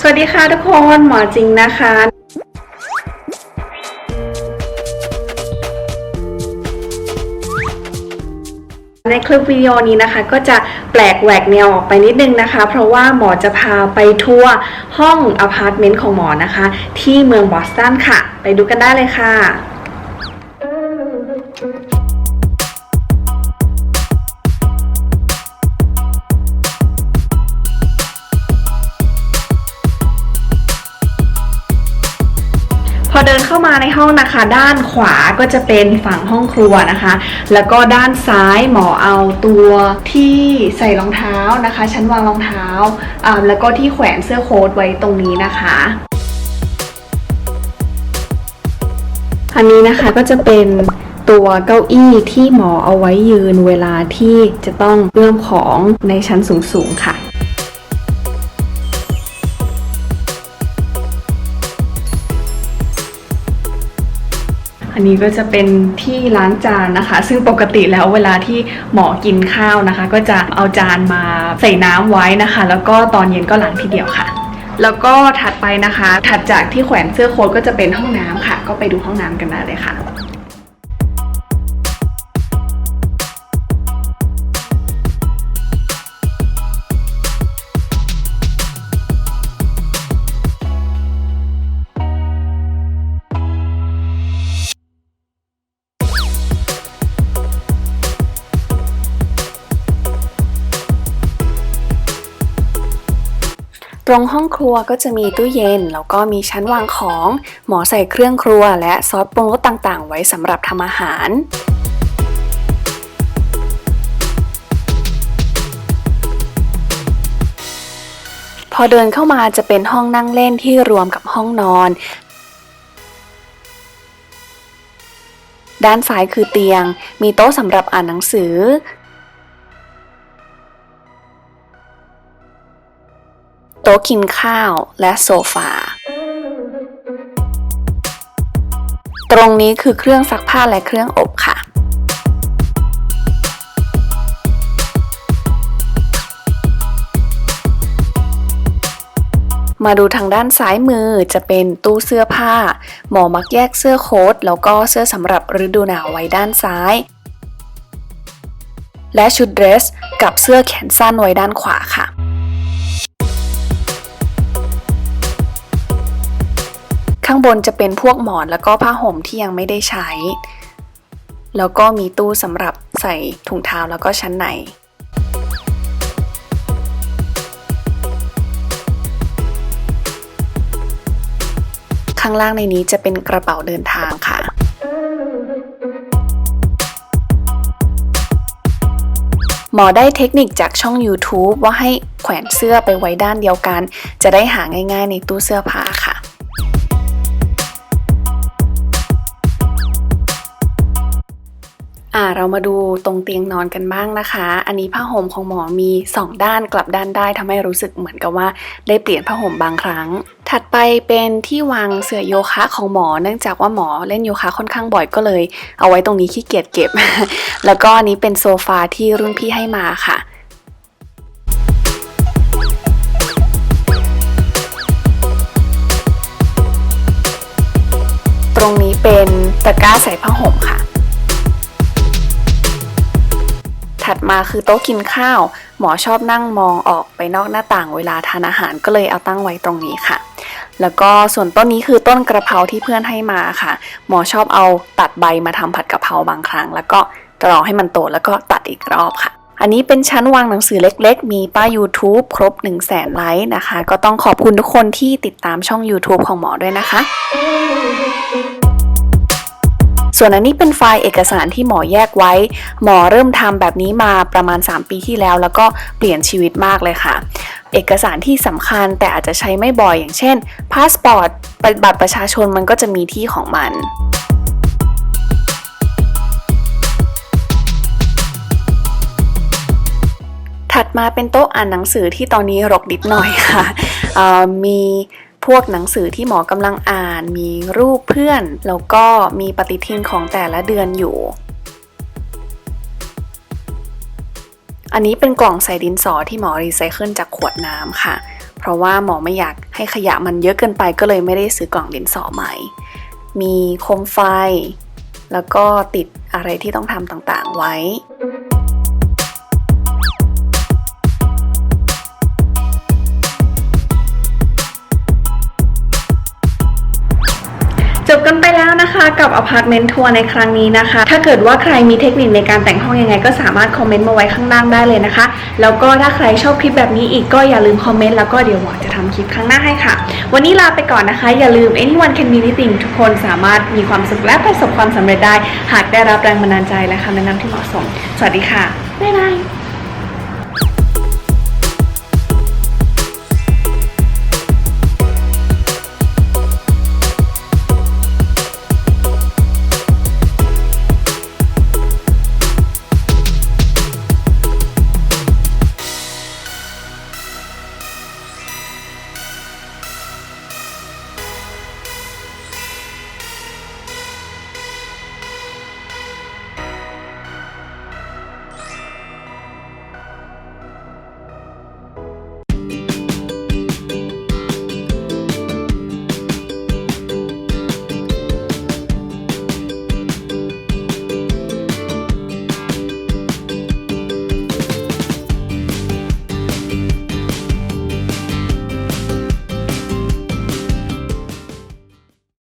วัสดีค่ะทุกคนหมอจริงนะคะในคลิปวิดีโอนี้นะคะก็จะแปลกแหวกแนวออกไปนิดนึงนะคะเพราะว่าหมอจะพาไปทัวร์ห้องอพาร์ตเมนต์ของหมอนะคะที่เมืองบอสตันค่ะไปดูกันได้เลยค่ะพอเดินเข้ามาในห้องนะคะด้านขวาก็จะเป็นฝั่งห้องครัวนะคะแล้วก็ด้านซ้ายหมอเอาตัวที่ใส่รองเท้านะคะชั้นวางรองเท้าแล้วก็ที่แขวนเสื้อโค้ทไว้ตรงนี้นะคะอันนี้นะคะก็จะเป็นตัวเก้าอี้ที่หมอเอาไว้ยืนเวลาที่จะต้องเลื่อมของในชั้นสูงๆค่ะอันนี้ก็จะเป็นที่ล้างจานนะคะซึ่งปกติแล้วเวลาที่หมอกินข้าวนะคะก็จะเอาจานมาใส่น้ำไว้นะคะแล้วก็ตอนเย็นก็ล้างทีเดียวค่ะแล้วก็ถัดไปนะคะถัดจากที่แขวนเสื้อโค้ทก็จะเป็นห้องน้ำค่ะก็ไปดูห้องน้ำกันได้เลยค่ะตรงห้องครัวก็จะมีตู้เย็นแล้วก็มีชั้นวางของหมอใส่เครื่องครัวและซอสปรุงรสต่างๆไว้สำหรับทำอาหารพอเดินเข้ามาจะเป็นห้องนั่งเล่นที่รวมกับห้องนอนด้านซ้ายคือเตียงมีโต๊ะสำหรับอ่านหนังสือโต๊ะกินข้าวและโซฟาตรงนี้คือเครื่องซักผ้าและเครื่องอบค่ะมาดูทางด้านซ้ายมือจะเป็นตู้เสื้อผ้าหมอมักแยกเสื้อโค้ทแล้วก็เสื้อสำหรับฤดูหนาวไว้ด้านซ้ายและชุดเดรสกับเสื้อแขนสั้นไว้ด้านขวาค่ะข้างบนจะเป็นพวกหมอนแล้วก็ผ้าห่มที่ยังไม่ได้ใช้แล้วก็มีตู้สำหรับใส่ถุงเท้าแล้วก็ชั้นในข้างล่างในนี้จะเป็นกระเป๋าเดินทางค่ะหมอได้เทคนิคจากช่อง YouTube ว่าให้แขวนเสื้อไปไว้ด้านเดียวกันจะได้หาง่ายๆในตู้เสื้อผ้าค่ะเรามาดูตรงเตียงนอนกันบ้างนะคะอันนี้ผ้าห่มของหมอมี2ด้านกลับด้านได้ทำให้รู้สึกเหมือนกับว่าได้เปลี่ยนผ้าห่มบางครั้งถัดไปเป็นที่วางเสื่อโยคะของหมอเนื่องจากว่าหมอเล่นโยคะค่อนข้างบ่อยก็เลยเอาไว้ตรงนี้ขี้เกียจเก็บ แล้วก็อันนี้เป็นโซฟาที่รุ่นพี่ให้มาค่ะตรงนี้เป็นตะกร้าใส่ผ้าห่มค่ะถัดมาคือโต๊ะกินข้าวหมอชอบนั่งมองออกไปนอกหน้าต่างเวลาทานอาหารก็เลยเอาตั้งไว้ตรงนี้ค่ะแล้วก็ส่วนต้นนี้คือต้นกระเพราที่เพื่อนให้มาค่ะหมอชอบเอาตัดใบมาทำผัดกะเพราบางครั้งแล้วก็รอให้มันโตแล้วก็ตัดอีกรอบค่ะอันนี้เป็นชั้นวางหนังสือเล็กๆมีป้าย YouTube ครบ 100,000 ไลค์นะคะก็ต้องขอบคุณทุกคนที่ติดตามช่อง YouTube ของหมอด้วยนะคะส่วนอันนี้เป็นไฟล์เอกสารที่หมอแยกไว้หมอเริ่มทำแบบนี้มาประมาณ3 ปีที่แล้วแล้วก็เปลี่ยนชีวิตมากเลยค่ะเอกสารที่สำคัญแต่อาจจะใช้ไม่บ่อยอย่างเช่นพาสปอร์ตบัตรประชาชนมันก็จะมีที่ของมันถัดมาเป็นโต๊ะอ่านหนังสือที่ตอนนี้รกนิดหน่อยค่ะมีพวกหนังสือที่หมอกำลังอ่านมีรูปเพื่อนแล้วก็มีปฏิทินของแต่ละเดือนอยู่อันนี้เป็นกล่องใส่ดินสอที่หมอรีไซเคิลจากขวดน้ำค่ะเพ ราะว่าหมอไม่อยากให้ขยะมันเยอะเกินไปก็เลยไม่ได้ซื้อกล่องดินสอใหม่มีโคมไฟแล้วก็ติดอะไรที่ต้องทำต่างๆไว้จบกันไปแล้วนะคะกับอพาร์ตเมนต์ทัวร์ในครั้งนี้นะคะถ้าเกิดว่าใครมีเทคนิคในการแต่งห้องยังไงก็สามารถคอมเมนต์มาไว้ข้างล่างได้เลยนะคะแล้วก็ถ้าใครชอบคลิปแบบนี้อีกก็อย่าลืมคอมเมนต์แล้วก็เดี๋ยวหมอจะทำคลิปครั้งหน้าให้ค่ะวันนี้ลาไปก่อนนะคะอย่าลืม anyone can be anything ทุกคนสามารถมีความสุขและประสบความสำเร็จได้หากได้รับแรงบันดาลใจและคำแนะนำที่เหมาะสมสวัสดีค่ะบ๊ายบาย